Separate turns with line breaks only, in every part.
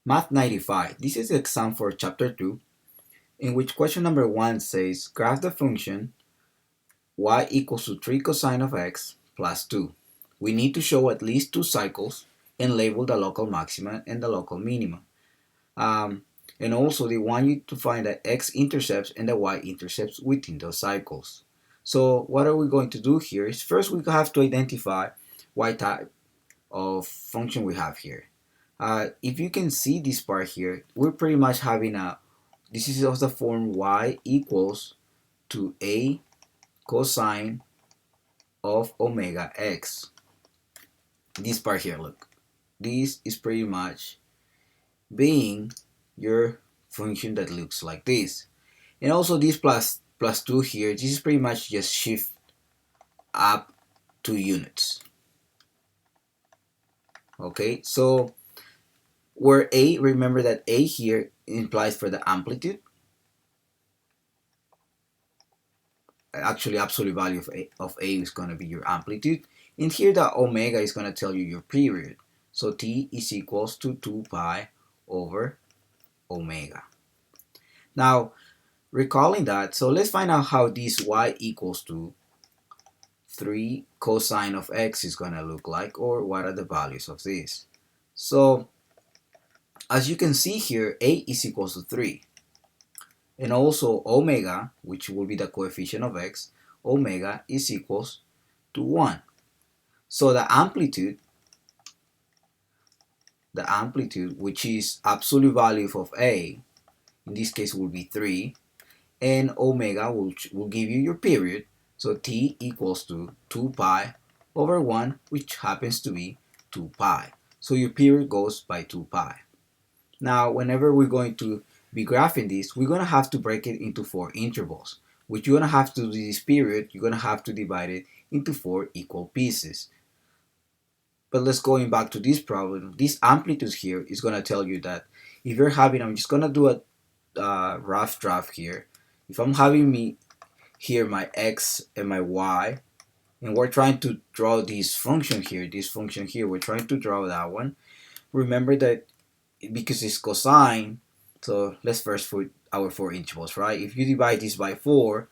Math 95. This is the exam for chapter 2, in which question number 1 says graph the function y equals to 3 cosine of x plus 2. We need to show at least 2 cycles and label the local maxima and the local minima. And also they want you to find the x-intercepts and the y-intercepts within those cycles. So what are we going to do here is first we have to identify what type of function we have here. If you can see this part here, we're pretty much having this is of the form y equals to a cosine of omega x. This part here, look, this is pretty much being your function that looks like this. And also this plus 2 here, this is pretty much just shift up 2 units. Okay, so where a, remember that a here implies for the amplitude. Actually, absolute value of a is going to be your amplitude. And here the omega is going to tell you your period. So t is equals to 2 pi over omega. Now, recalling that, so let's find out how this y equals to 3 cosine of x is going to look like, or what are the values of this. So as you can see here, a is equals to 3. And also omega, which will be the coefficient of x, omega is equals to 1. So the amplitude, which is absolute value of a, in this case will be 3, and omega will give you your period. So t equals to 2 pi over 1, which happens to be 2 pi. So your period goes by 2 pi. Now, whenever we're going to be graphing this, we're going to have to break it into 4 intervals, which you're going to have to do this period, you're going to have to divide it into 4 equal pieces. But let's going back to this problem. This amplitude here is going to tell you that if you're having, I'm just going to do a rough draft here. If I'm having me here my x and my y, and we're trying to draw this function here, we're trying to draw that one. Remember that because it's cosine, so let's first put our 4 intervals, right? If you divide this by 4,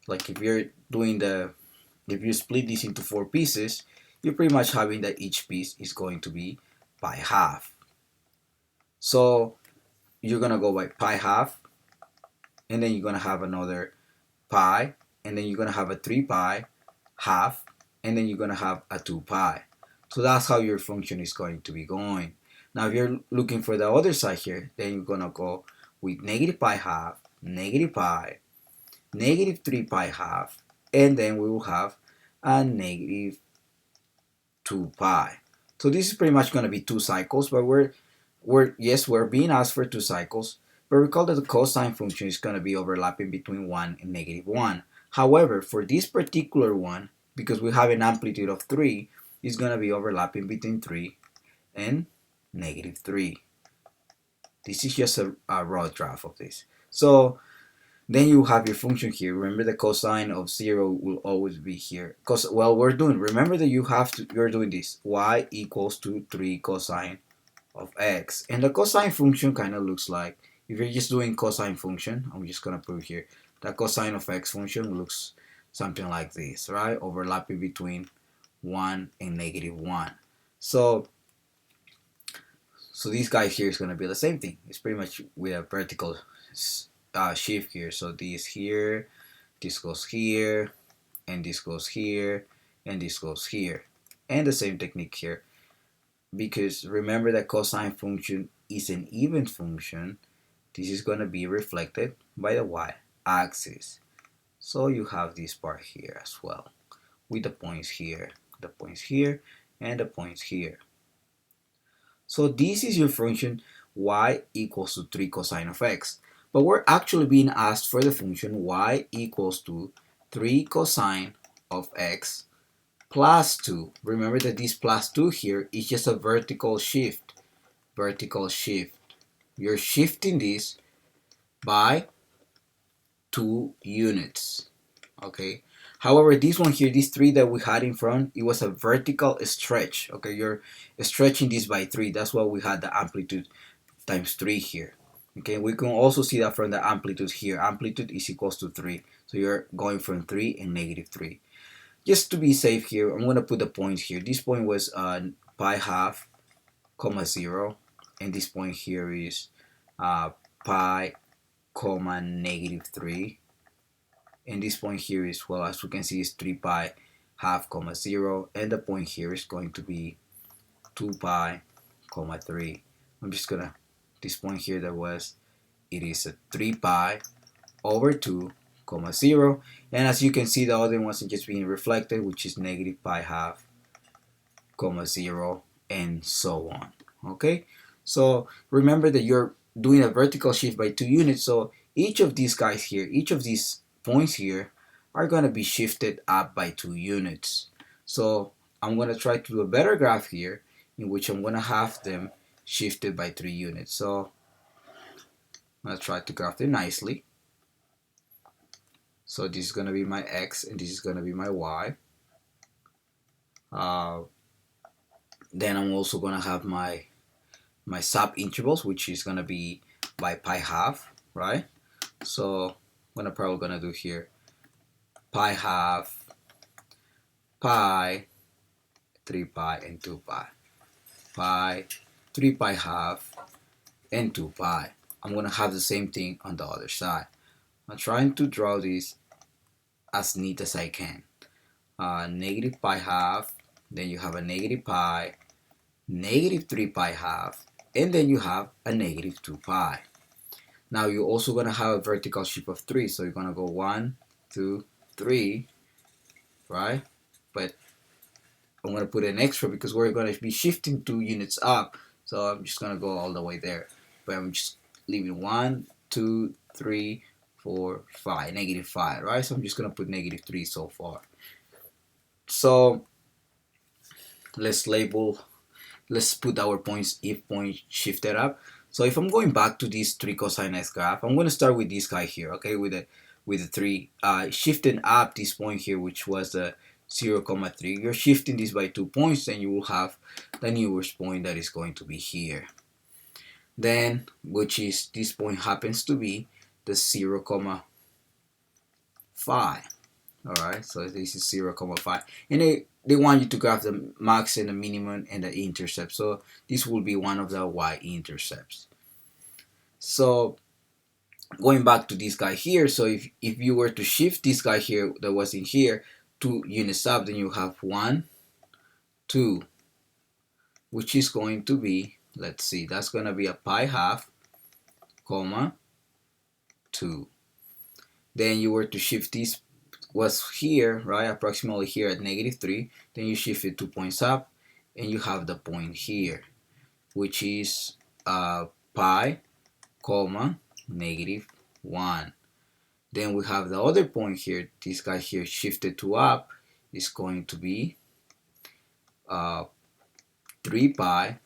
like if you're doing if you split this into 4 pieces, you're pretty much having that each piece is going to be pi half. So you're gonna go by pi half, and then you're gonna have another pi, and then you're gonna have a 3 pi half, and then you're gonna have a 2 pi. So that's how your function is going to be going. Now if you're looking for the other side here, then you're gonna go with negative pi half, negative pi, negative 3 pi half, and then we will have a negative 2 pi. So this is pretty much going to be 2 cycles, but we're being asked for 2 cycles, but recall that the cosine function is going to be overlapping between 1 and negative 1. However, for this particular one, because we have an amplitude of 3, it's going to be overlapping between 3 and negative 3. This is just a raw draft of this. So then you have your function here. Remember the cosine of 0 will always be here. Remember that you're doing this. Y equals to 3 cosine of x. And the cosine function kind of looks like, if you're just doing cosine function, I'm just going to put here, the cosine of x function looks something like this, right? Overlapping between 1 and negative 1. So this guy here is going to be the same thing. It's pretty much with a vertical shift here. So this here, this goes here, and this goes here, and this goes here. And the same technique here. Because remember that cosine function is an even function, this is going to be reflected by the y-axis. So you have this part here as well, with the points here, and the points here. So this is your function y equals to 3 cosine of x. But we're actually being asked for the function y equals to 3 cosine of x plus 2. Remember that this plus 2 here is just a vertical shift. You're shifting this by 2 units. Okay. However, this one here, this 3 that we had in front, it was a vertical stretch. Okay, you're stretching this by 3. That's why we had the amplitude times 3 here. Okay, we can also see that from the amplitude here. Amplitude is equals to 3. So you're going from 3 and negative 3. Just to be safe here, I'm going to put the points here. This point was pi half, comma 0. And this point here is pi, comma negative 3. And this point here is, well, as we can see, is 3 pi half, comma 0. And the point here is going to be 2 pi, comma 3. I'm just going to, this point here that was, it is a 3 pi over 2, comma 0. And as you can see, the other ones are just being reflected, which is negative pi half, comma 0, and so on. Okay, so remember that you're doing a vertical shift by 2 units, so each of these guys here, each of these points here are going to be shifted up by 2 units. So I'm going to try to do a better graph here in which I'm going to have them shifted by 3 units. So I'm going to try to graph it nicely. So this is going to be my x and this is going to be my y. Then I'm also going to have my sub intervals, which is going to be by pi half, right? So what I'm probably going to do here, pi half, pi, 3 pi, and 2 pi. Pi, 3 pi half, and 2 pi. I'm going to have the same thing on the other side. I'm trying to draw this as neat as I can. Negative pi half, then you have a negative pi, negative 3 pi half, and then you have a negative 2 pi. Now you're also going to have a vertical shift of 3, so you're going to go 1, 2, 3, right? But I'm going to put an extra because we're going to be shifting 2 units up, so I'm just going to go all the way there. But I'm just leaving 1, 2, 3, 4, 5, negative 5, right? So I'm just going to put negative 3 so far. So let's put our points if point shifted up. So if I'm going back to this 3 cosine x graph, I'm going to start with this guy here, okay, with the 3 shifting up this point here, which was the 0, 3. You're shifting this by 2 points, and you will have the newest point that is going to be here. Then, which is this point happens to be the 0, 5. Alright, so this is 0, 5. And they want you to graph the max and the minimum and the intercept. So this will be one of the y-intercepts. So going back to this guy here, so if you were to shift this guy here that was in here 2 units up, then you have 1, 2, which is going to be, let's see, that's going to be a pi half, comma, 2. Then you were to shift this was here, right, approximately here at negative 3, then you shift it 2 points up, and you have the point here, which is pi, comma, negative 1. Then we have the other point here, this guy here shifted to up, is going to be 3 pi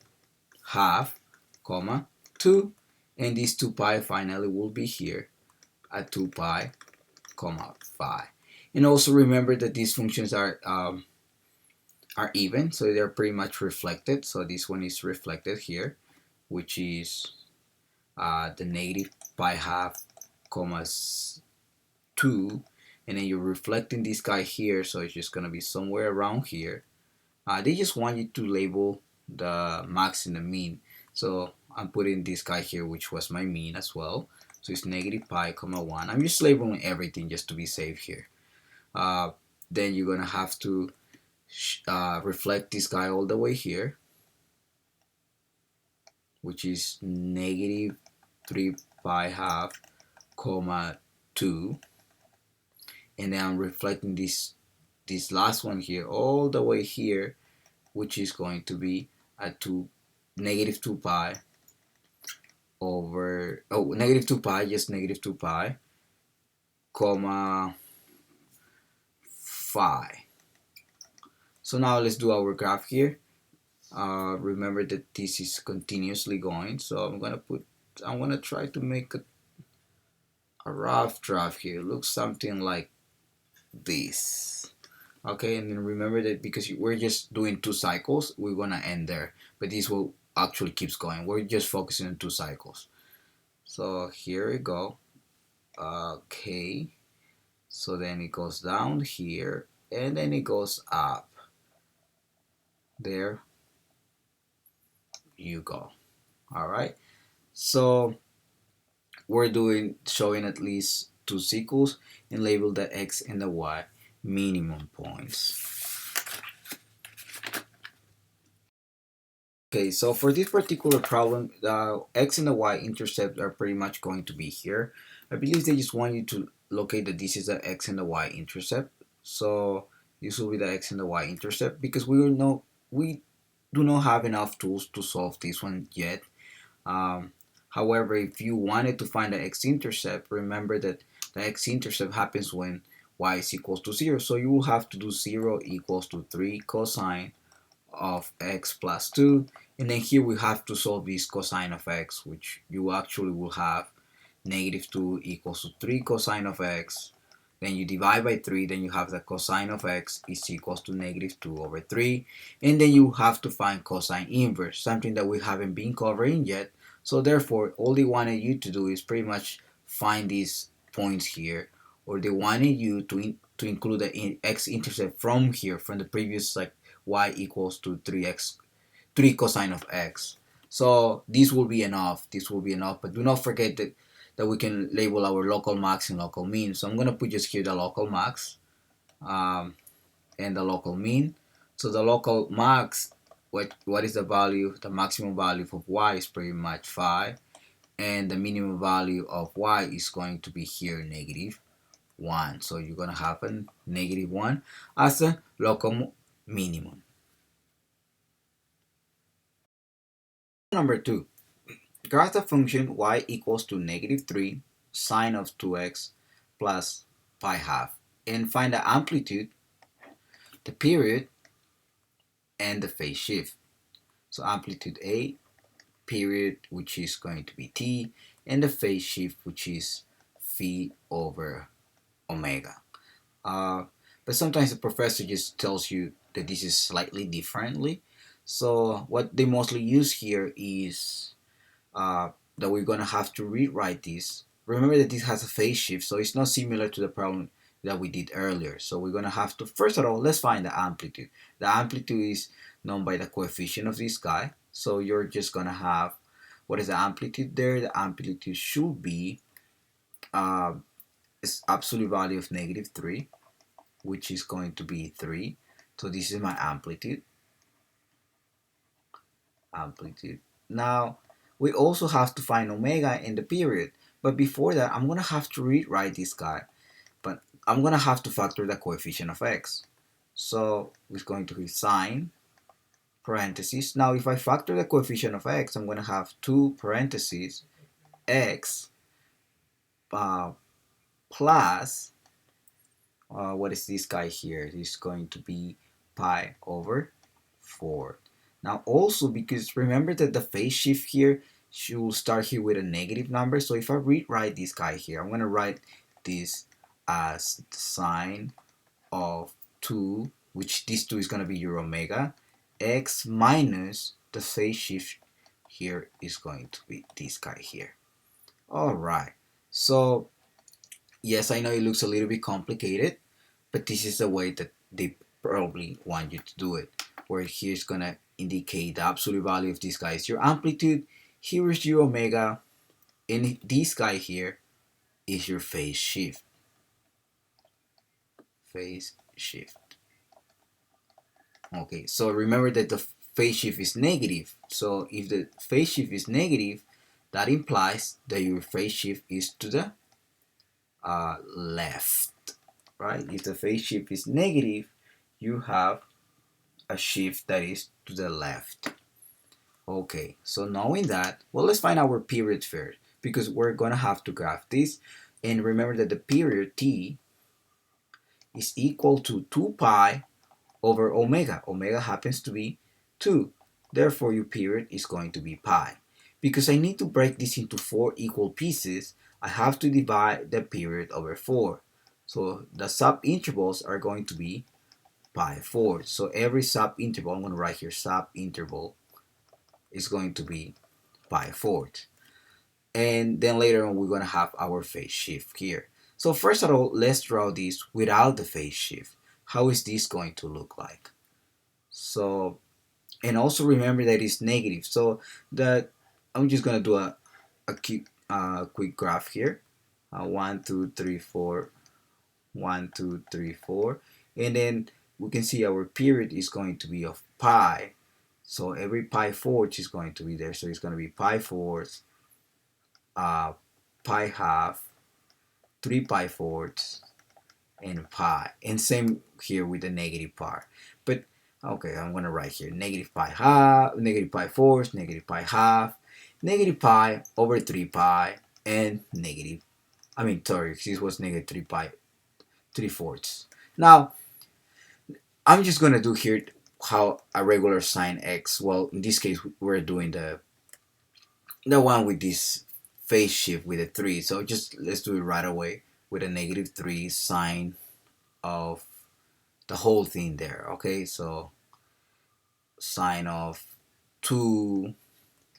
half, comma, 2, and this 2 pi finally will be here at 2 pi, comma, 5. And also remember that these functions are even, so they're pretty much reflected. So this one is reflected here, which is the negative pi half, comma 2, and then you're reflecting this guy here, so it's just gonna be somewhere around here. They just want you to label the max and the mean, so I'm putting this guy here, which was my mean as well. So it's negative pi, comma 1. I'm just labeling everything just to be safe here. Then you're gonna have to reflect this guy all the way here, which is negative 3 pi half, comma 2, and then I'm reflecting this last one here all the way here, which is going to be at negative 2 pi over, negative 2 pi, just negative 2 pi, comma 5. So now let's do our graph here. Remember that this is continuously going, so I'm gonna try to make a rough draft here. It looks something like this. Okay, and then remember that because we're just doing 2 cycles, we're gonna end there. But this will actually keeps going. We're just focusing on 2 cycles. So here we go. Okay, so then it goes down here and then it goes up. There you go. All right, so we're showing at least 2 cycles and label the x and the y minimum points. Okay, so for this particular problem, the x and the y intercept are pretty much going to be here. I believe they just want you to locate that this is the x and the y intercept. So this will be the x and the y intercept, because we do not have enough tools to solve this one yet. However, if you wanted to find the x-intercept, remember that the x-intercept happens when y is equals to 0. So you will have to do 0 equals to 3 cosine of x plus 2. And then here we have to solve this cosine of x, which you actually will have negative 2 equals to 3 cosine of x. Then you divide by 3, then you have the cosine of x is equals to negative 2 over 3. And then you have to find cosine inverse, something that we haven't been covering yet. So therefore, all they wanted you to do is pretty much find these points here, or they wanted you to include the x-intercept from here, from the previous, like y equals to 3 cosine of x. So this will be enough. This will be enough. But do not forget that we can label our local max and local mean. So I'm going to put just here the local max and the local mean. So the local max, what is the value? The maximum value of y is pretty much 5. And the minimum value of y is going to be here negative 1. So you're going to have a negative 1 as a local minimum. Number 2. Graph the function y equals to negative 3 sine of 2x plus pi half, and find the amplitude, the period, and the phase shift. So amplitude A, period, which is going to be t, and the phase shift, which is phi over omega. But sometimes the professor just tells you that this is slightly differently. So what they mostly use here is that we're going to have to rewrite this. Remember that this has a phase shift, so it's not similar to the problem that we did earlier. So we're going to have to, first of all, let's find the amplitude. The amplitude is known by the coefficient of this guy. So you're just going to have, what is the amplitude there? The amplitude should be its absolute value of negative 3, which is going to be 3. So this is my amplitude. Now, we also have to find omega in the period. But before that, I'm going to have to rewrite this guy. But I'm going to have to factor the coefficient of x. So it's going to be sine, parentheses. Now, if I factor the coefficient of x, I'm going to have 2 parentheses x plus, what is this guy here? This is going to be pi over 4. Now also, because remember that the phase shift here should start here with a negative number. So if I rewrite this guy here, I'm going to write this as sine of 2, which this 2 is going to be your omega, x minus the phase shift here is going to be this guy here. Alright, so yes, I know it looks a little bit complicated, but this is the way that they probably want you to do it, where here's going to indicate the absolute value of this guy is your amplitude, here is your omega, and this guy here is your phase shift. Okay, so remember that the phase shift is negative. So if the phase shift is negative, that implies that your phase shift is to the left, right? If the phase shift is negative, you have a shift that is to the left. Okay, so knowing that, well, let's find our period first, because we're gonna have to graph this. And remember that the period t is equal to 2 pi over omega. Omega happens to be 2. Therefore, your period is going to be pi. Because I need to break this into 4 equal pieces, I have to divide the period over 4. So the sub-intervals are going to be pi 4. So every sub-interval, I'm going to write here sub-interval is going to be pi fourths. And then later on, we're going to have our phase shift here. So first of all, let's draw this without the phase shift. How is this going to look like? So, and also remember that it's negative. So that I'm just going to do a quick graph here. 1, 2, 3, 4, 1, 2, 3, 4. And then we can see our period is going to be of pi. So every pi fourth is going to be there. So it's going to be pi fourths, pi half, 3 pi fourths, and pi. And same here with the negative part. But okay, I'm going to write here negative pi half, negative pi fourths, negative pi half, negative pi over 3 pi, and negative, sorry, this was negative 3 pi 3 fourths. Now, I'm just going to do here how a regular sine x, well, in this case, we're doing the one with this phase shift with a 3. So just let's do it right away with a negative 3 sine of the whole thing there. Okay, so sine of 2,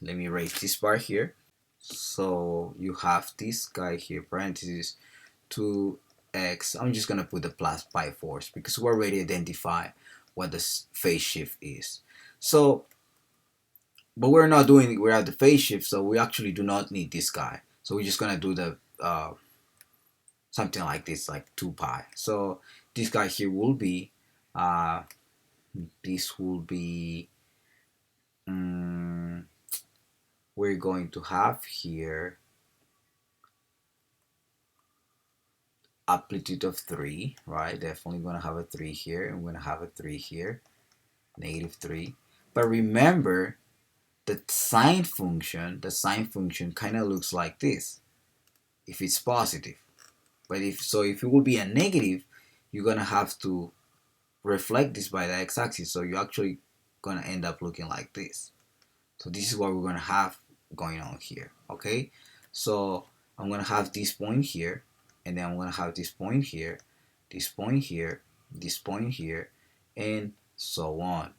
let me erase this part here. So you have this guy here, parentheses, 2x. I'm just going to put the plus pi fourths because we already identify what the phase shift is. So, but we're not doing it without the phase shift, so we actually do not need this guy. So we're just going to do the something like this, like 2 pi. So this guy here will be, this will be, we're going to have here amplitude of 3, right? Definitely going to have a 3 here, and we're going to have a 3 here, negative 3. But remember, the sine function kind of looks like this if it's positive. But if it will be a negative, you're going to have to reflect this by the x-axis. So you're actually going to end up looking like this. So this is what we're going to have going on here. Okay, so I'm going to have this point here, and then I'm going to have this point here, this point here, this point here, and so on.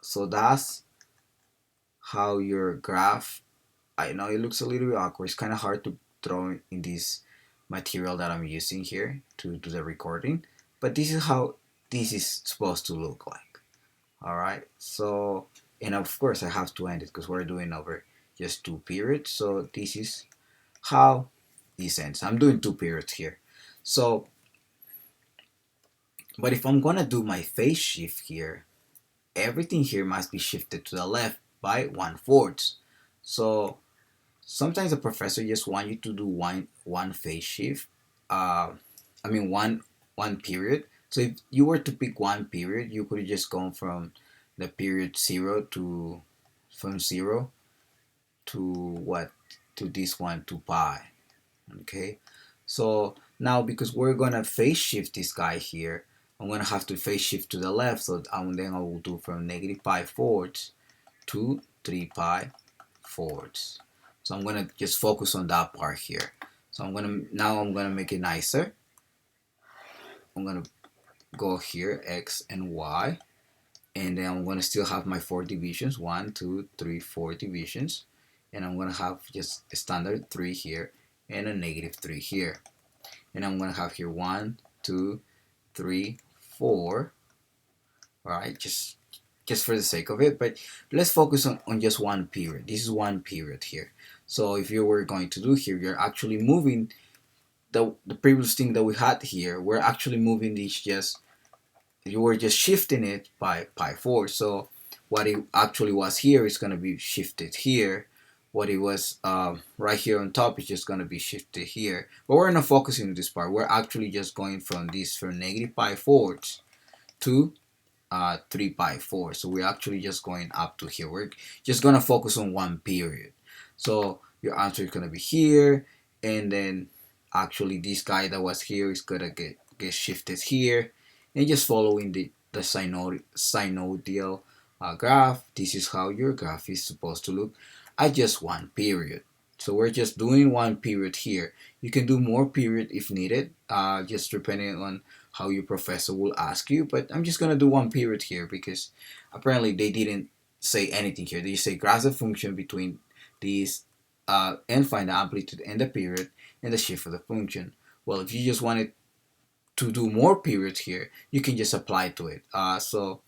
So that's how your graph, I know it looks a little bit awkward. It's kind of hard to draw in this material that I'm using here to do the recording, but this is how this is supposed to look like. All right, so, and of course I have to end it because we're doing over just 2 periods. So this is how this ends. I'm doing 2 periods here. So, but if I'm gonna do my phase shift here, everything here must be shifted to the left by 1/4. So sometimes the professor just want you to do one phase shift. One period. So if you were to pick one period, you could just go from the period 0 to from 0 to what, to this one, to pi. Okay, so now because we're gonna phase shift this guy here, I'm gonna have to phase shift to the left. So then I will do from negative pi fourths to 3 pi fourths. So I'm gonna just focus on that part here. So I'm gonna make it nicer. I'm gonna go here, x and y, and then I'm gonna still have my 4 divisions, 1, 2, 3, 4 divisions, and I'm gonna have just a standard 3 here and a negative 3 here, and I'm gonna have here 1, 2, 3, 4. All right, just for the sake of it, but let's focus on just one period. This is one period here. So if you were going to do here, you're actually moving the previous thing that we had here. We're actually moving this you were just shifting it by pi 4. So what it actually was here is going to be shifted here. What it was right here on top is just going to be shifted here. But we're not focusing on this part. We're actually just going from negative pi fourths to 3 pi 4. So we're actually just going up to here. We're just going to focus on one period. So your answer is going to be here, and then actually this guy that was here is going to get shifted here, and just following the synoidal graph. This is how your graph is supposed to look at just one period. So we're just doing one period here. You can do more period if needed, just depending how your professor will ask you, but I'm just gonna do one period here because apparently they didn't say anything here. They say graph the function between these and find the amplitude and the period and the shift of the function. Well, if you just wanted to do more periods here, you can just apply to it. So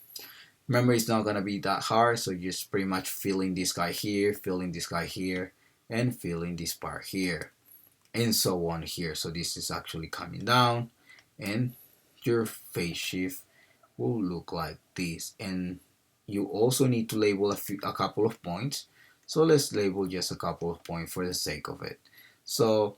remember, it's not gonna be that hard. So just pretty much filling this guy here, filling this guy here, and filling this part here, and so on here. So this is actually coming down, and your phase shift will look like this. And you also need to label a couple of points. So let's label just a couple of points for the sake of it. So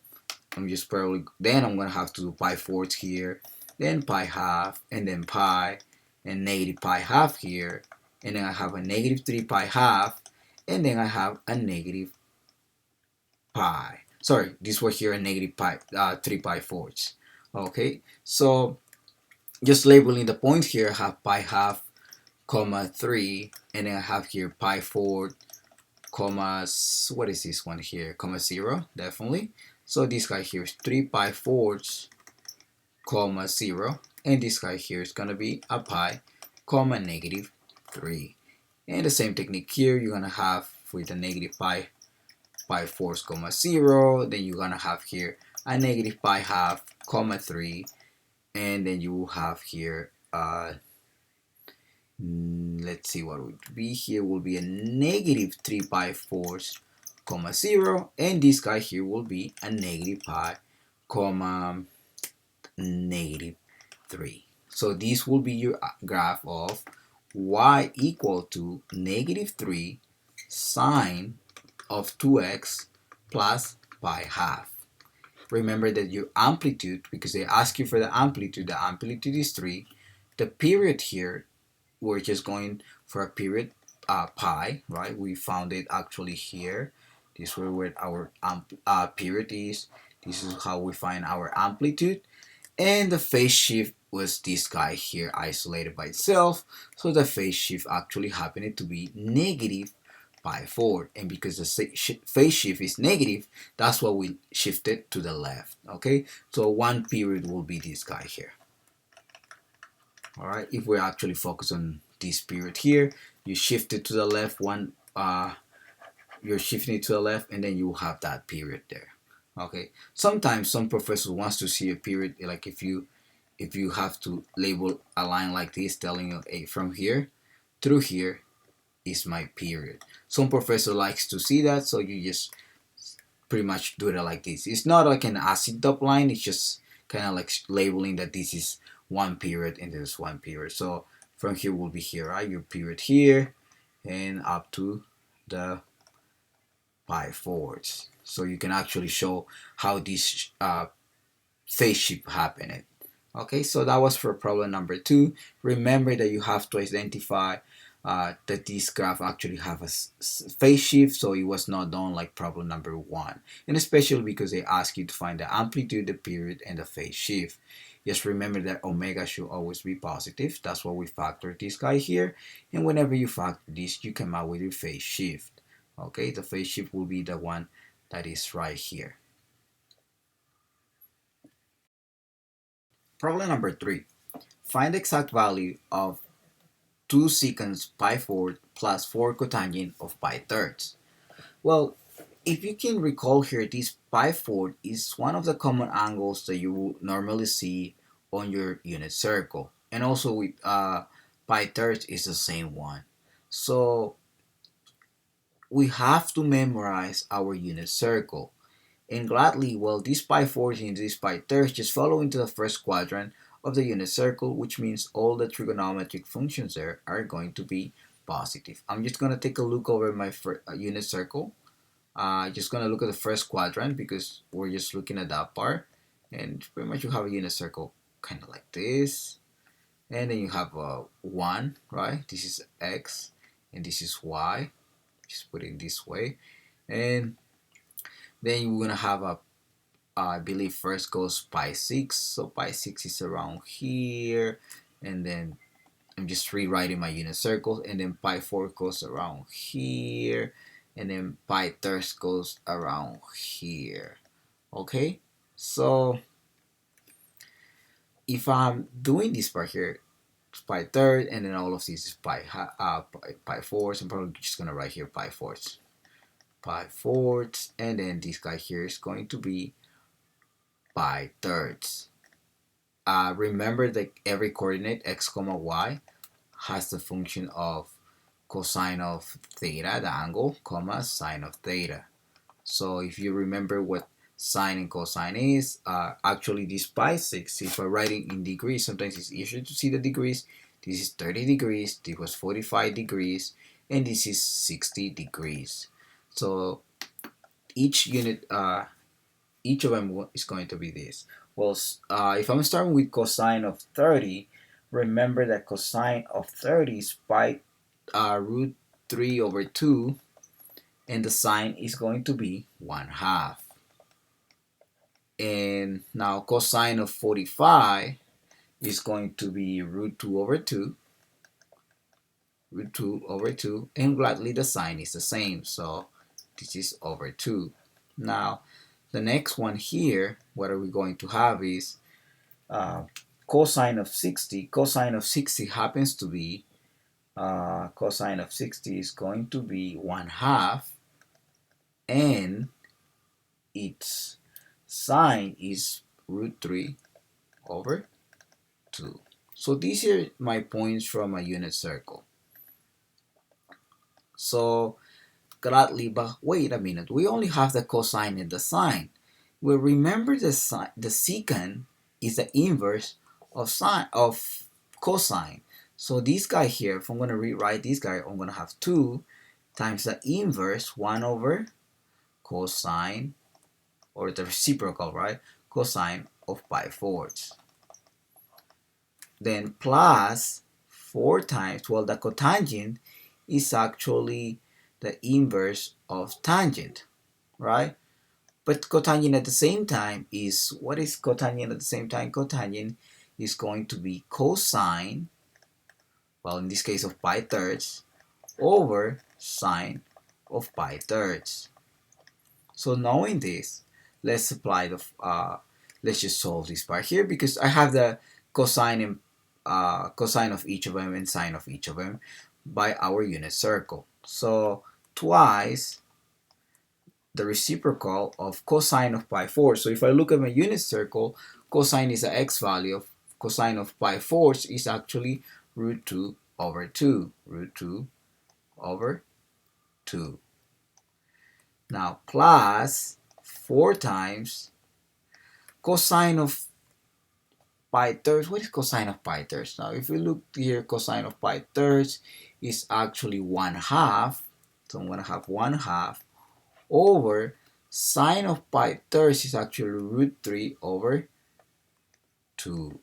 I'm just probably, then I'm gonna have to do pi fourths here, then pi half, and then pi, and negative pi half here, and then I have a negative 3 pi half, and then I have a negative pi. Sorry, this was here a negative pi, 3 pi fourths. Okay, so just labeling the points here, I have pi half, comma 3, and then I have here pi fourth, comma, what is this one here, comma 0, definitely. So this guy here is 3 pi fourths, comma 0, and this guy here is gonna be a pi, comma negative 3. And the same technique here, you're gonna have with a negative pi fourths, comma 0, then you're gonna have here a negative pi half, comma 3, and then you will have here let's see what would be here, will be a negative 3 pi fourths, comma 0, and this guy here will be a negative pi, comma negative 3. So this will be your graph of y equal to negative 3 sine of 2x plus pi half. Remember that your amplitude, because they ask you for the amplitude is 3. The period here, we're just going for a period pi, right? We found it actually here. This is where our period is. This is how we find our amplitude. And the phase shift was this guy here isolated by itself. So the phase shift actually happened to be negative pi 4. And because the phase shift is negative, that's why we shifted to the left. Okay, so one period will be this guy here. All right, if we actually focus on this period here, you shift it to the left you're shifting it to the left, and then you will have that period there. Okay, sometimes some professor wants to see a period, like if you have to label a line like this telling you, hey, from here through here is my period. Some professor likes to see that, so you just pretty much do it like this. It's not like an asymptote line, it's just kind of like labeling that this is one period and this is one period. So from here will be here, right? Your period here and up to the pi fourths. So you can actually show how this phase shift happened. Okay, so that was for problem number 2. Remember that you have to identify that this graph actually have a phase shift, so it was not done like problem number 1, and especially because they ask you to find the amplitude, the period, and the phase shift. Just remember that omega should always be positive. That's why we factor this guy here, and whenever you factor this, you come out with your phase shift. Okay, the phase shift will be the one that is right here. Problem number 3. Find the exact value of 2 secants pi fourth plus 4 cotangent of pi thirds. Well, if you can recall here, this pi fourth is one of the common angles that you will normally see on your unit circle. And also with pi thirds is the same one. So we have to memorize our unit circle. And gladly, well, this pi fourth and this pi thirds just follow into the first quadrant of the unit circle, which means all the trigonometric functions there are going to be positive. I'm just going to take a look over my unit circle. Just going to look at the first quadrant because we're just looking at that part. And pretty much you have a unit circle kind of like this. And then you have a 1, right? This is x and this is y. Just put it this way. And then you're going to have a I believe first goes pi 6, so pi 6 is around here, and then I'm just rewriting my unit circles, and then pi 4 goes around here, and then pi thirds goes around here. Okay, so if I'm doing this part here, it's pi third, and then all of this is pi fourths. I'm probably just gonna write here pi fourths, and then this guy here is going to be pi thirds. Remember that every coordinate x comma y has the function of cosine of theta, the angle, comma sine of theta. So if you remember what sine and cosine is, actually this pi 6, if I write it in degrees, sometimes it's easier to see the degrees. This is 30 degrees, this was 45 degrees, and this is 60 degrees. So each unit, each of them is going to be this. Well, if I'm starting with cosine of 30, remember that cosine of 30 is pi root 3 over 2, and the sine is going to be 1/2. And now cosine of 45 is going to be root 2 over 2, and gladly the sine is the same, so this is over 2. Now the next one here, what are we going to have is cosine of 60. Cosine of 60 happens to be, cosine of 60 is going to be 1/2, and its sine is root 3 over 2. So these are my points from a unit circle. So gladly, but wait a minute, we only have the cosine and the sine. Well, remember the secant is the inverse of cosine. So this guy here, if I'm going to rewrite this guy, I'm going to have 2 times the inverse, 1 over cosine, or the reciprocal, right? Cosine of pi fourths. Then plus 4 times, well, the cotangent is actually the inverse of tangent, right? But cotangent at the same time is, what is cotangent at the same time? Cotangent is going to be cosine, well, in this case of pi thirds, over sine of pi thirds. So knowing this, let's apply the, let's just solve this part here, because I have the cosine and cosine of each of them and sine of each of them by our unit circle. So twice the reciprocal of cosine of pi fourths. So if I look at my unit circle, cosine is the x value of cosine of pi fourths is actually root 2 over 2. Root 2 over 2. Now plus 4 times cosine of pi thirds. What is cosine of pi thirds? Now if we look here, cosine of pi thirds is actually 1/2. So I'm going to have 1/2 over sine of pi thirds is actually root 3 over 2.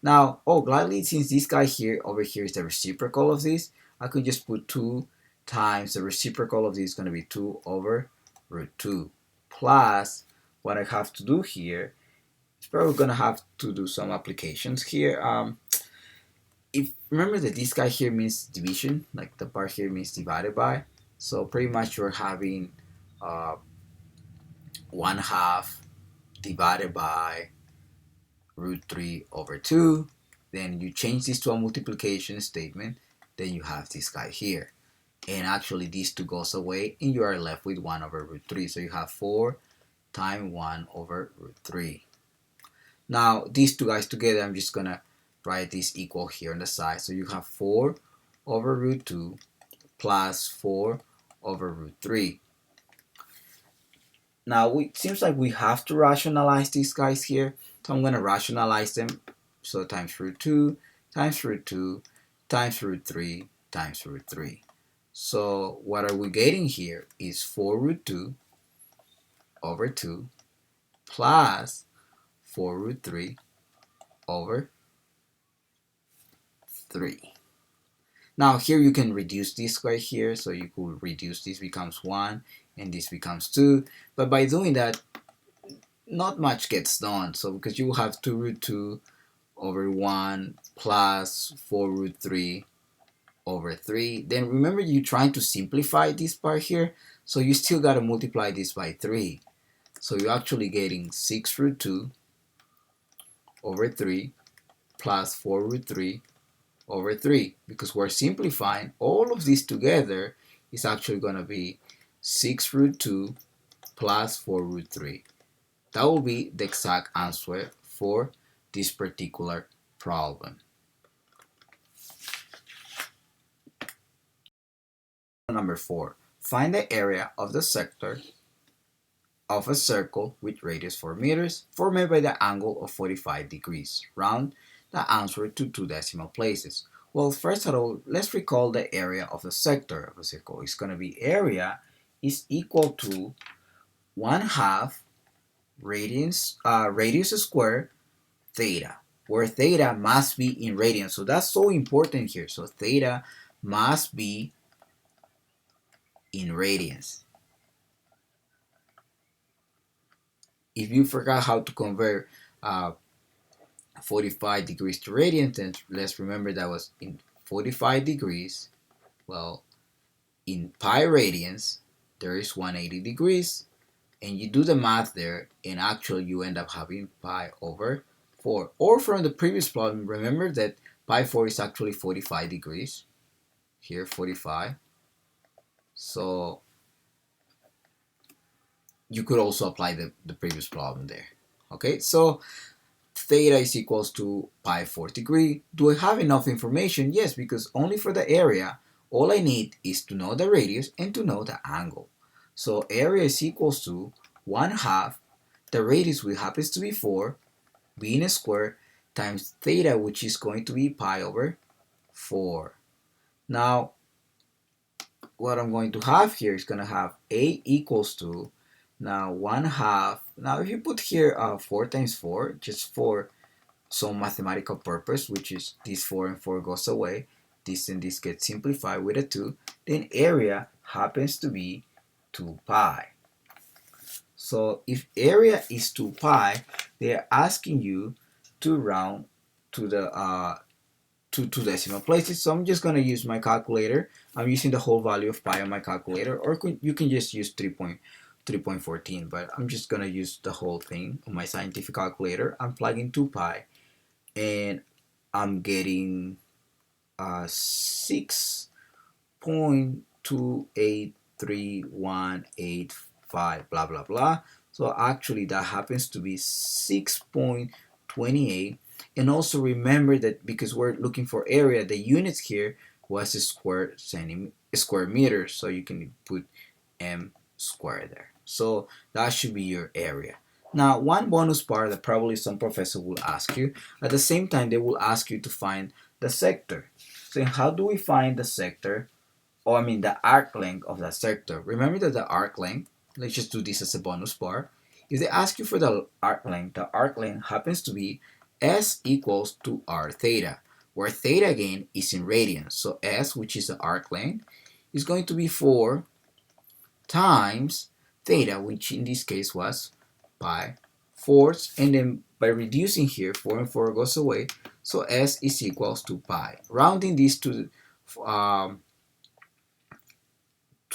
Now, gladly, since this guy here over here is the reciprocal of this, I could just put 2 times the reciprocal of this is going to be 2 over root 2, plus what I have to do here is probably going to have to do some applications here. If remember that this guy here means division, like the part here means divided by, so pretty much you're having 1/2 divided by root 3 over 2. Then you change this to a multiplication statement, then you have this guy here. And actually these 2 goes away and you are left with 1 over root 3. So you have 4 times 1 over root 3. Now these 2 guys together, I'm just gonna write this equal here on the side. So you have 4 over root 2 plus 4 over root 3. Now it seems like we have to rationalize these guys here. So I'm going to rationalize them. So times root 2 times root 2 times root 3 times root 3. So what are we getting here is 4 root 2 over 2 plus 4 root 3 over 3. Now here you can reduce this right here. So you could reduce this becomes 1 and this becomes 2. But by doing that, not much gets done. So because you will have 2 root 2 over 1 plus 4 root 3 over 3. Then remember you're trying to simplify this part here. So you still got to multiply this by 3. So you're actually getting 6 root 2 over 3 plus 4 root 3 over 3, because we're simplifying all of these together is actually going to be 6 root 2 plus 4 root 3. That will be the exact answer for this particular problem. Number 4. Find the area of the sector of a circle with radius 4 meters formed by the angle of 45 degrees. Round the answer to 2 decimal places. Well, first of all, let's recall the area of the sector of a circle. It's going to be area is equal to 1/2 radius squared theta, where theta must be in radians. So that's so important here. So theta must be in radians. If you forgot how to convert 45 degrees to radians, then let's remember that was in 45 degrees. Well, in pi radians, there is 180 degrees. And you do the math there, and actually you end up having pi over 4. Or from the previous problem, remember that pi 4 is actually 45 degrees. Here, 45. So you could also apply the previous problem there. Okay, so theta is equals to pi 4 degree. Do I have enough information? Yes, because only for the area, all I need is to know the radius and to know the angle. So area is equals to 1/2 the radius, which happens to be 4, being a square, times theta, which is going to be pi over 4. Now, what I'm going to have here is going to have A equals to, now 1/2. Now, if you put here 4 times 4, just for some mathematical purpose, which is this 4 and 4 goes away, this and this gets simplified with a 2, then area happens to be 2 pi. So if area is 2 pi, they're asking you to round to the to 2 decimal places. So I'm just going to use my calculator. I'm using the whole value of pi on my calculator, or you can just use 3.14, but I'm just going to use the whole thing on my scientific calculator. I'm plugging 2 pi, and I'm getting 6.28318 blah blah blah. So actually that happens to be 6.28. And also remember that because we're looking for area, the units here was a square meter, so you can put m squared there. So that should be your area. Now, one bonus part that probably some professor will ask you, at the same time they will ask you to find the sector. So how do we find the sector, or I mean the arc length of that sector? Remember that the arc length, let's just do this as a bonus part. If they ask you for the arc length happens to be S equals to r theta, where theta again is in radians. So S, which is the arc length, is going to be 4 times theta, which in this case was pi 4ths, and then by reducing here, 4 and 4 goes away, so S is equals to pi. Rounding this to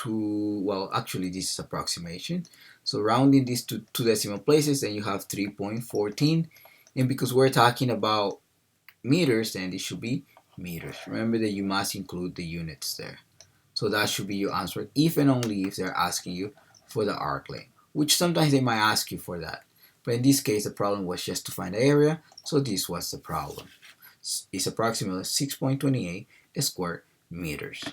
well, actually this is approximation. So rounding this to 2 decimal places, then you have 3.14. And because we're talking about meters, then it should be meters. Remember that you must include the units there. So that should be your answer, if and only if they're asking you for the arc length, which sometimes they might ask you for that. But in this case, the problem was just to find the area, so this was the problem. It's approximately 6.28 square meters.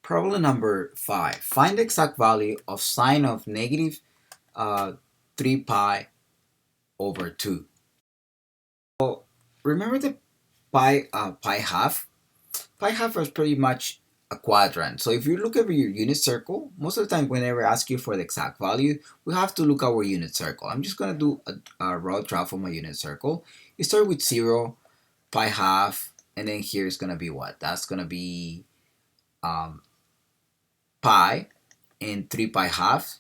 Problem number 5. Find the exact value of sine of negative 3 pi over 2. So remember the pi half? Pi half is pretty much a quadrant. So if you look at your unit circle, most of the time whenever I ask you for the exact value, we have to look at our unit circle. I'm just going to do a raw draw for my unit circle. You start with 0, pi half, and then here is going to be what? That's going to be pi and 3 pi half,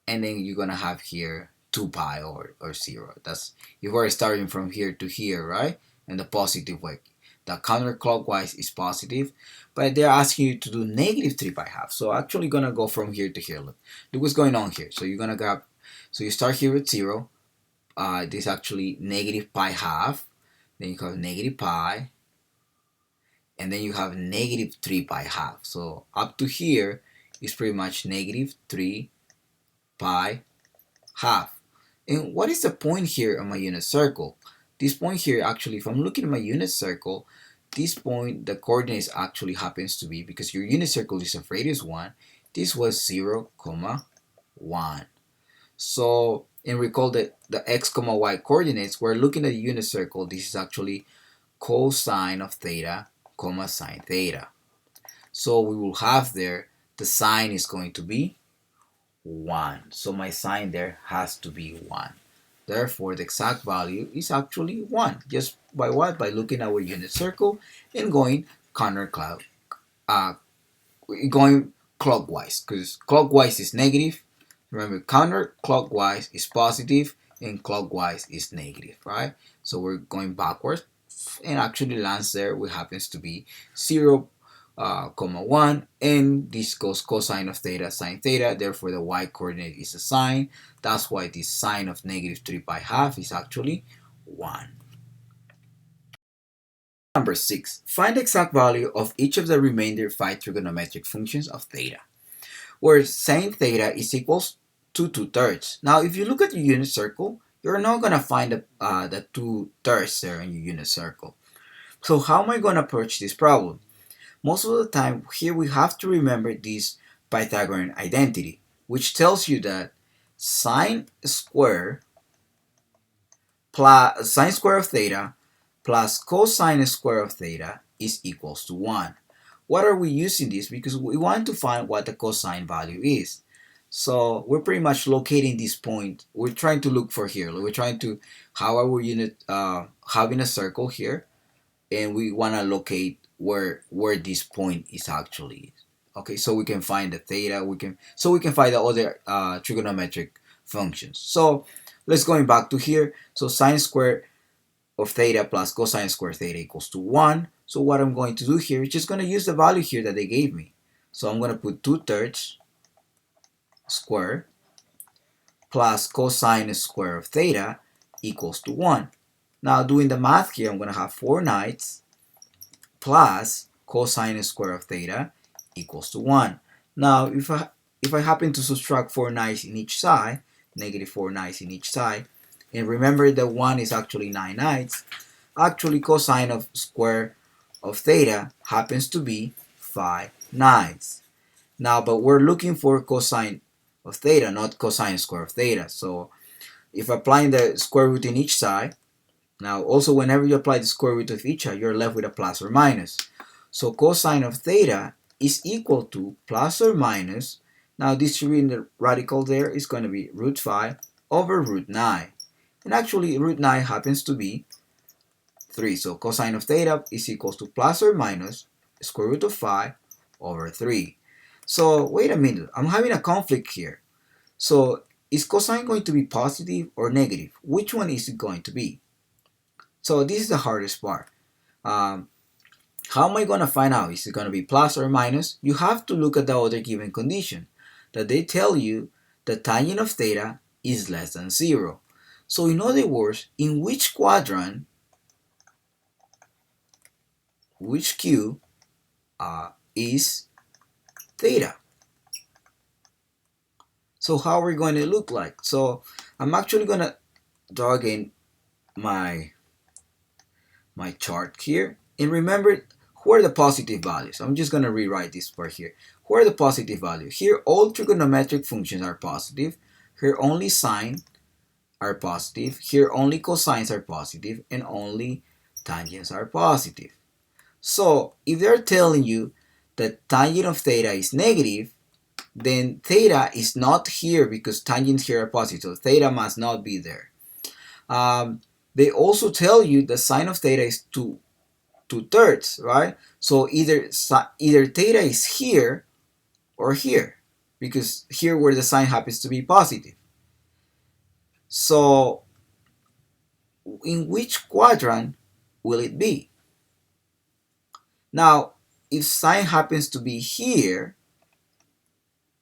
and then you're going to have here 2 pi or 0. That's if we're starting from here to here, right? And the positive way. The counterclockwise is positive, but they're asking you to do negative 3 pi half. So actually gonna go from here to here. Look what's going on here. So you're gonna grab So you start here with 0. This is actually negative pi half. Then you have negative pi. And then you have negative 3 pi half. So up to here is pretty much negative 3 pi half. And what is the point here on my unit circle? This point here, actually, if I'm looking at my unit circle, this point, the coordinates actually happens to be, because your unit circle is of radius 1, this was 0, 1. So, and recall that the x, y coordinates, we're looking at the unit circle. This is actually cosine of theta, sine theta. So we will have there, the sine is going to be 1. So my sine there has to be 1. Therefore, the exact value is actually 1. Just by what? By looking at our unit circle and going going clockwise, because clockwise is negative. Remember, counterclockwise is positive and clockwise is negative, right? So we're going backwards, and actually lands there, which happens to be 0, 1, and this goes cosine of theta, sine theta. Therefore, the y coordinate is a sine. That's why this sine of negative 3 pi half is actually 1. Number 6. Find the exact value of each of the remainder 5 trigonometric functions of theta, where sine theta is equals to 2/3. Now, if you look at your unit circle, you're not going to find the 2/3 there in your unit circle. So how am I going to approach this problem? Most of the time, here we have to remember this Pythagorean identity, which tells you that sine square of theta plus cosine square of theta is equals to 1. What are we using this? Because we want to find what the cosine value is. So we're pretty much locating this point. We're trying to look for here. We're trying to have our unit having a circle here, and we want to locate where this point is actually. Okay, so we can find the theta. We can find the other trigonometric functions. So let's going back to here. So sine square of theta plus cosine square theta equals to 1. So what I'm going to do here is just going to use the value here that they gave me. So I'm going to put 2/3 square plus cosine square of theta equals to 1. Now doing the math here, I'm going to have 4/9 plus cosine square of theta equals to 1. Now if I happen to subtract 4/9 in each side, negative 4/9 in each side, and remember that 1 is actually 9/9, actually cosine of square of theta happens to be 5/9. Now, but we're looking for cosine of theta, not cosine square of theta. So if applying the square root in each side, now also whenever you apply the square root of each side, you're left with a plus or minus. So cosine of theta is equal to plus or minus, now distributing the radical there is going to be root 5 over root 9. And actually root 9 happens to be 3. So cosine of theta is equals to plus or minus square root of 5 over 3. So wait a minute, I'm having a conflict here. So is cosine going to be positive or negative? Which one is it going to be? So this is the hardest part. How am I going to find out? Is it going to be plus or minus? You have to look at the other given condition, that they tell you the tangent of theta is less than 0. So in other words, in which quadrant, which Q is theta? So how are we going to look like? So I'm actually going to draw again my chart here. And remember, who are the positive values? I'm just going to rewrite this part here. Who are the positive values? Here, all trigonometric functions are positive. Here, only sine are positive. Here, only cosines are positive. And only tangents are positive. So, if they're telling you that tangent of theta is negative, then theta is not here because tangents here are positive. So, theta must not be there. They also tell you the sine of theta is 2/3, right? So either theta is here or here, because here where the sine happens to be positive. So in which quadrant will it be? Now, if sine happens to be here,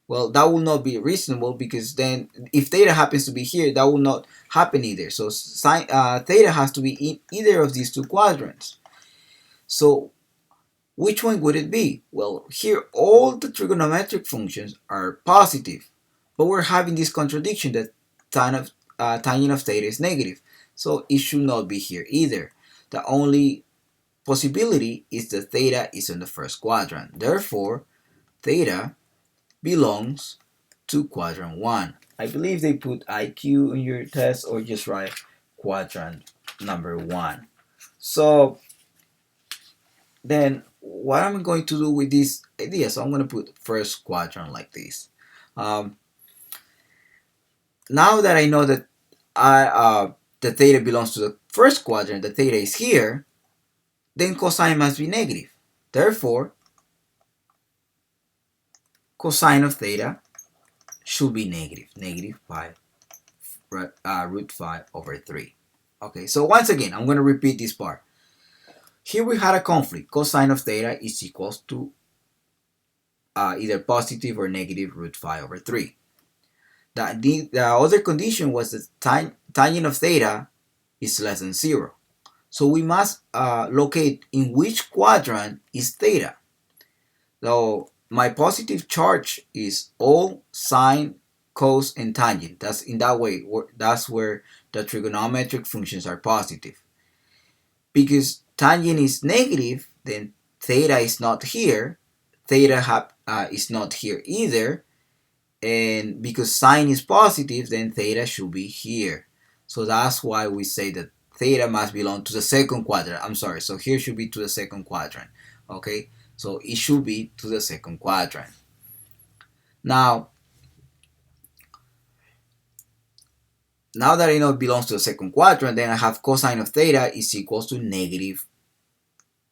Well, that will not be reasonable, because then if theta happens to be here, that will not happen either. So theta has to be in either of these two quadrants. So which one would it be? Well, here all the trigonometric functions are positive, but we're having this contradiction that tangent of theta is negative. So it should not be here either. The only possibility is that theta is in the first quadrant. Therefore, theta belongs to quadrant 1. I believe they put IQ in your test, or just write quadrant number 1. So then what I'm going to do with this idea, so I'm going to put first quadrant like this. Now that I know that the theta belongs to the first quadrant, the theta is here, then cosine must be negative. Therefore, cosine of theta should be negative pi root 5 over 3. Okay, so once again, I'm going to repeat this part. Here we had a conflict. Cosine of theta is equals to either positive or negative root 5 over 3. The other condition was that tangent of theta is less than 0. So we must locate in which quadrant is theta. So my positive charge is all sine, cos, and tangent. That's in that way. That's where the trigonometric functions are positive. Because tangent is negative, then theta is not here. Theta is not here either. And because sine is positive, then theta should be here. So that's why we say that theta must belong to the second quadrant. I'm sorry, so here should be to the second quadrant. Okay, so it should be to the second quadrant. Now that I know it belongs to the second quadrant, then I have cosine of theta is equals to negative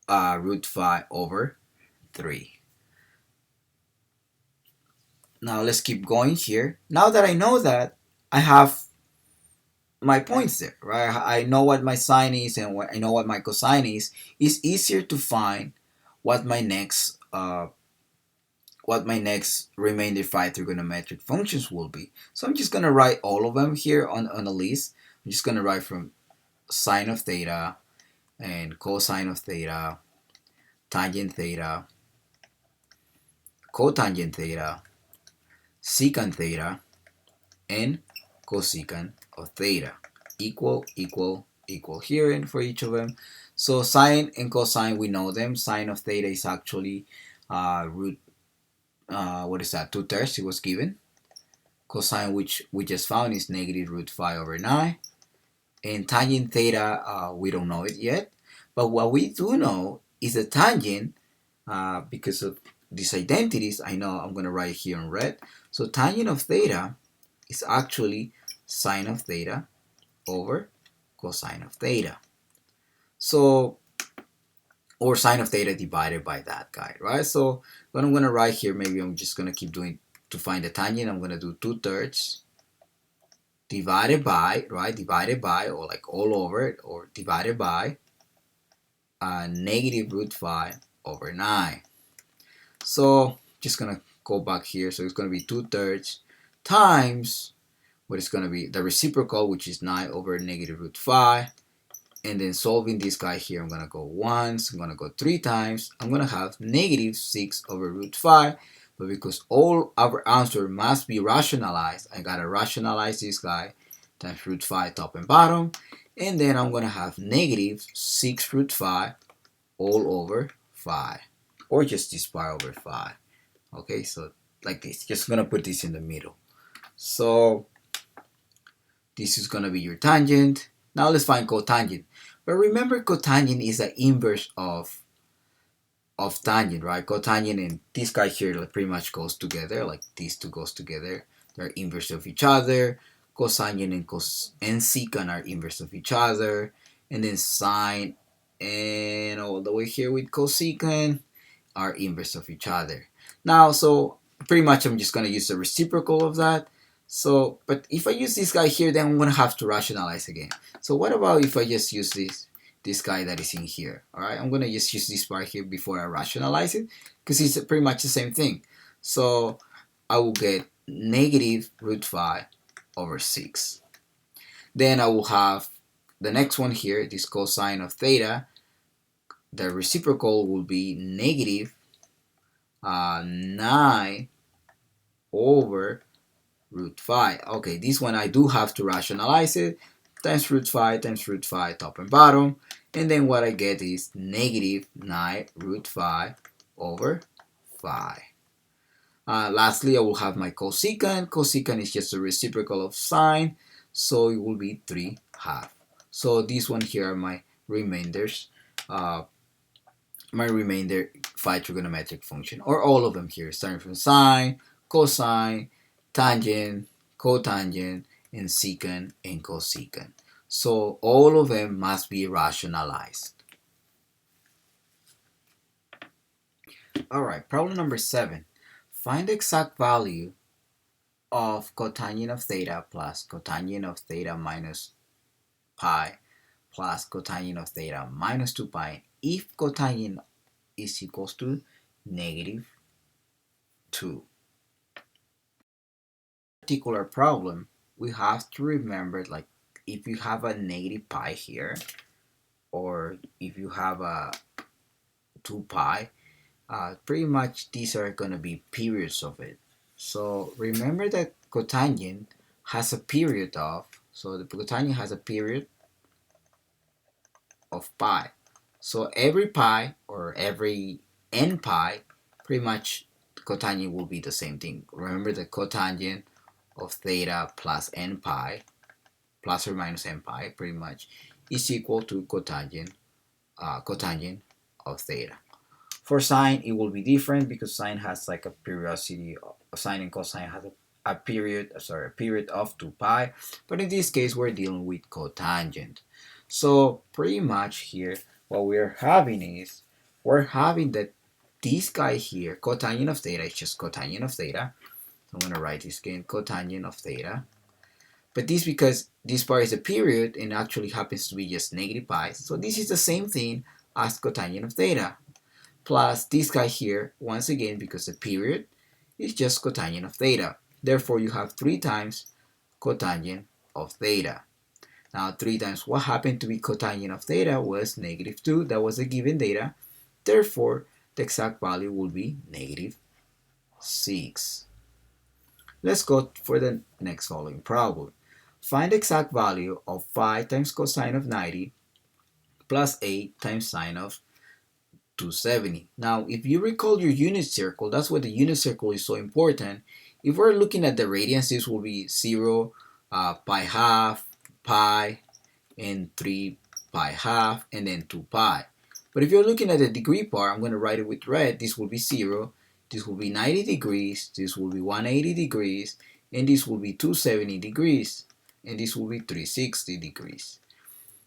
root 5 over 3. Now let's keep going here. Now that I know that, I have my points there, right? I know what my sine is and I know what my cosine is. It's easier to find what my next remainder 5 trigonometric functions will be. So I'm just gonna write all of them here on a list. I'm just gonna write from sine of theta and cosine of theta, tangent theta, cotangent theta, secant theta, and cosecant of theta, equal here, and for each of them. So sine and cosine, we know them. Sine of theta is actually root, what is that, 2/3 it was given. Cosine, which we just found, is negative root 5 over 9. And tangent theta, we don't know it yet. But what we do know is the tangent, because of these identities, I know I'm going to write here in red. So tangent of theta is actually sine of theta over cosine of theta. So, or sine of theta divided by that guy, right? So what I'm going to write here, maybe I'm just going to keep doing, to find the tangent, I'm going to do 2/3 divided by, right? Divided by, or like all over it, or divided by negative root 5 over 9. So just going to go back here. So it's going to be 2/3 times what is going to be the reciprocal, which is 9 over negative root 5. And then solving this guy here, I'm going to go once, I'm going to go 3 times. I'm going to have negative 6 over root 5. But because all our answer must be rationalized, I got to rationalize this guy times root 5 top and bottom. And then I'm going to have negative 6 root 5 all over 5. Or just this part over 5. Okay, so like this. Just going to put this in the middle. So this is going to be your tangent. Now let's find cotangent. But remember, cotangent is the inverse of tangent, right? Cotangent and this guy here pretty much goes together, like these two goes together. They're inverse of each other. Cosine and secant are inverse of each other. And then sine and all the way here with cosecant are inverse of each other. Now, so pretty much I'm just going to use the reciprocal of that. So, but if I use this guy here, then I'm going to have to rationalize again. So what about if I just use this guy that is in here? All right, I'm going to just use this part here before I rationalize it, because it's pretty much the same thing. So I will get negative root 5 over 6. Then I will have the next one here, this cosine of theta. The reciprocal will be negative 9 over root 5. Okay, this one I do have to rationalize it. Times root 5 times root 5 top and bottom. And then what I get is negative 9 root 5 over 5. Lastly, I will have my cosecant. Cosecant is just a reciprocal of sine, so it will be 3/2. So this one here are my remainders, my remainder 5 trigonometric function, or all of them here, starting from sine, cosine, tangent, cotangent, and secant and cosecant. So all of them must be rationalized. Alright, problem number 7. Find the exact value of cotangent of theta plus cotangent of theta minus pi plus cotangent of theta minus 2 pi if cotangent is equals to negative 2. Particular problem, we have to remember, like, if you have a negative pi here, or if you have a 2 pi, pretty much these are going to be periods of it. So remember that cotangent has a period of, so the cotangent has a period of pi. So every pi or every n pi, pretty much cotangent will be the same thing. Remember the cotangent of theta plus n pi, plus or minus n pi, pretty much is equal to cotangent of theta. For sine, it will be different because sine has like a periodicity. Sine and cosine has a period of 2 pi. But in this case, we're dealing with cotangent. So pretty much here, what we're having is, we're having that this guy here, cotangent of theta, is just cotangent of theta. So I'm going to write this again, cotangent of theta. But this, because this part is a period and actually happens to be just negative pi. So this is the same thing as cotangent of theta. Plus this guy here, once again, because the period is just cotangent of theta. Therefore, you have 3 times cotangent of theta. Now, 3 times what happened to be cotangent of theta was negative 2. That was a given data. Therefore, the exact value will be negative 6. Let's go for the next following problem. Find the exact value of 5 times cosine of 90 plus 8 times sine of 270. Now, if you recall your unit circle, that's why the unit circle is so important. If we're looking at the radians, this will be 0, pi half, pi, and 3 pi half, and then 2 pi. But if you're looking at the degree part, I'm going to write it with red. This will be 0, this will be 90 degrees, this will be 180 degrees, and this will be 270 degrees, and this will be 360 degrees.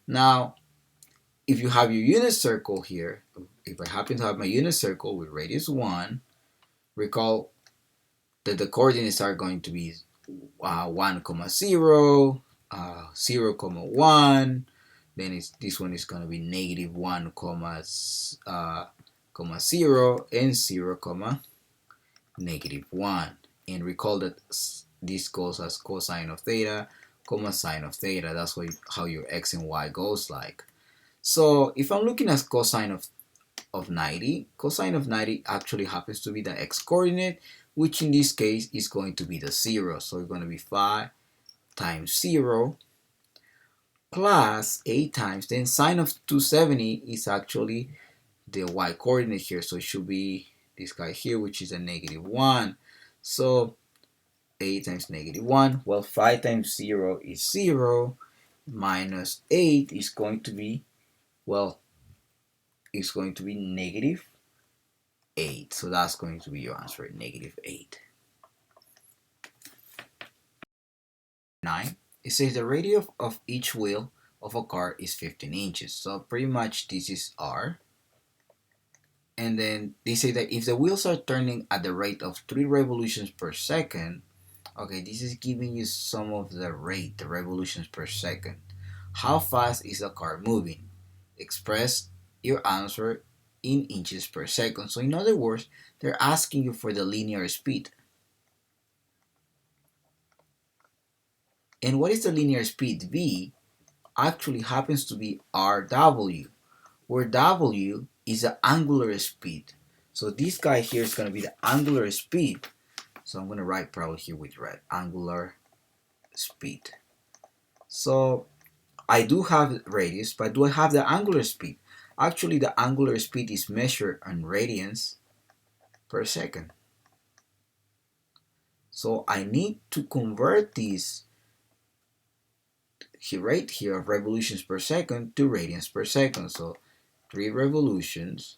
Now, if you have your unit circle here, if I happen to have my unit circle with radius 1, recall that the coordinates are going to be 1, 0, 0, 1, then this one is going to be negative 1, 0, and 0, negative 1. And recall that this goes as cosine of theta, sine of theta. That's how your x and y goes like. So if I'm looking at cosine of 90, cosine of 90 actually happens to be the x-coordinate, which in this case is going to be the 0. So it's going to be 5 times 0 plus 8 times, then sine of 270 is actually the y-coordinate here. So it should be this guy here, which is a negative 1. So 8 times negative 1, well, 5 times 0 is 0, minus 8 is going to be, well, it's going to be negative 8. So that's going to be your answer, negative 8. 9. It says the radius of each wheel of a car is 15 inches. So pretty much this is R. And then they say that if the wheels are turning at the rate of 3 revolutions per second, okay, this is giving you some of the rate, the revolutions per second. How fast is the car moving? Express your answer in inches per second. So in other words, they're asking you for the linear speed. And what is the linear speed? V actually happens to be RW, where W is the angular speed. So this guy here is going to be the angular speed. So I'm going to write probably here with red, angular speed. So I do have radius, but do I have the angular speed? Actually, the angular speed is measured in radians per second. So I need to convert this rate here of revolutions per second to radians per second. So 3 revolutions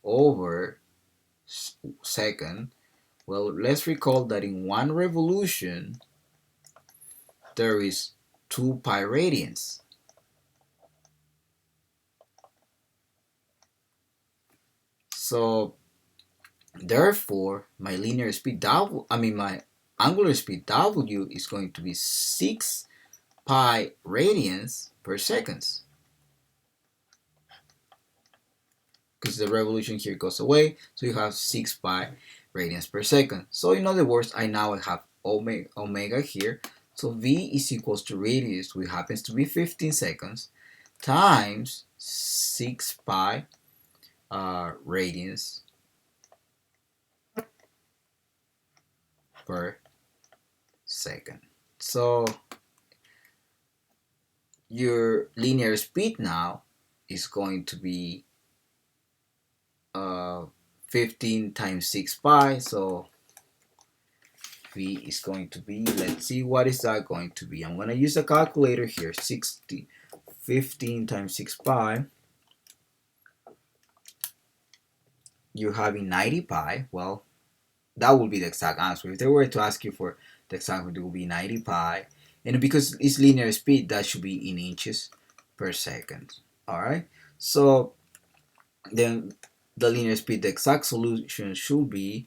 over second. Well, let's recall that in 1 revolution there is 2 pi radians. So therefore my linear speed my angular speed W is going to be 6 pi radians per second, because the revolution here goes away, so you have 6 pi radians per second. So in other words, I now have omega here. So V is equals to radius, which happens to be 15 seconds, times 6 pi radians per second. So your linear speed now is going to be 15 times 6 pi. So V is going to be, let's see, what is that going to be? I'm going to use a calculator here. 15 times 6 pi. You're having 90 pi. Well, that will be the exact answer. If they were to ask you for the exact answer, it will be 90 pi. And because it's linear speed, that should be in inches per second. Alright? So then the linear speed, the exact solution should be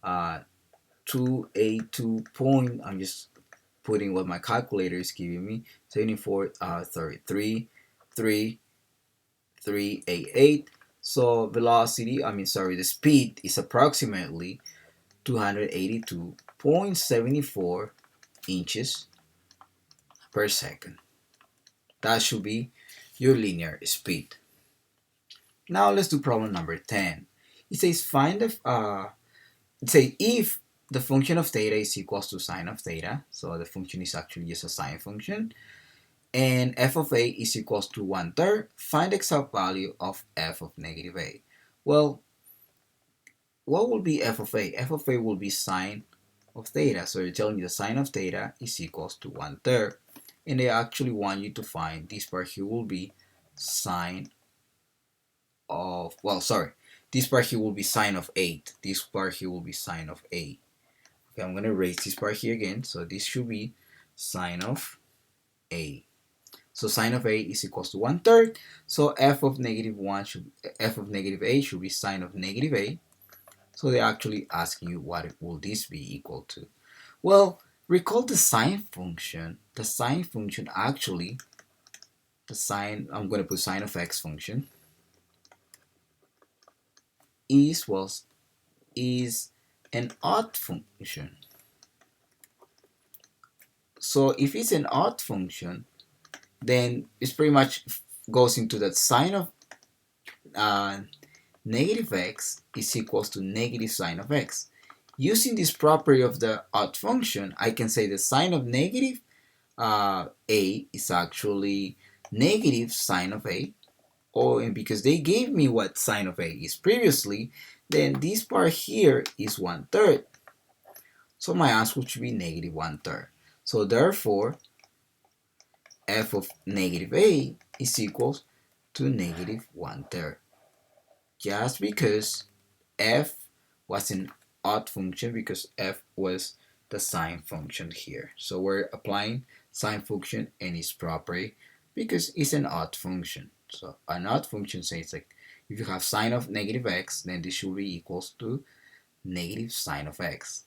282 point, I'm just putting what my calculator is giving me, 388. So the speed is approximately 282.74 inches per second. That should be your linear speed. Now let's do problem number 10. It says if the function of theta is equals to sine of theta, so the function is actually just a sine function, and f of a is equals to 1/3, find the exact value of f of negative a. Well, what will be f of a? F of a will be sine of theta. So you're telling me the sine of theta is equals to 1/3, and they actually want you to find this part here will be sine of, this part here will be sine of 8. This part here will be sine of a. Okay, I'm going to erase this part here again. So this should be sine of a. So sine of a is equals to 1/3. So f of negative a should be sine of negative a. So they actually ask you what will this be equal to. Well, recall the sine function. The sine function actually, I'm going to put sine of x function is an odd function. So if it's an odd function, then it's pretty much goes into that sine of negative x is equals to negative sine of x. Using this property of the odd function, I can say the sine of negative a is actually negative sine of a. And because they gave me what sine of a is previously, then this part here is 1/3. So my answer should be negative 1/3. So therefore, f of negative a is equals to negative 1/3. Just because f was an odd function, because f was the sine function here. So we're applying sine function and its property because it's an odd function. So an odd function says like if you have sine of negative x, then this should be equals to negative sine of x.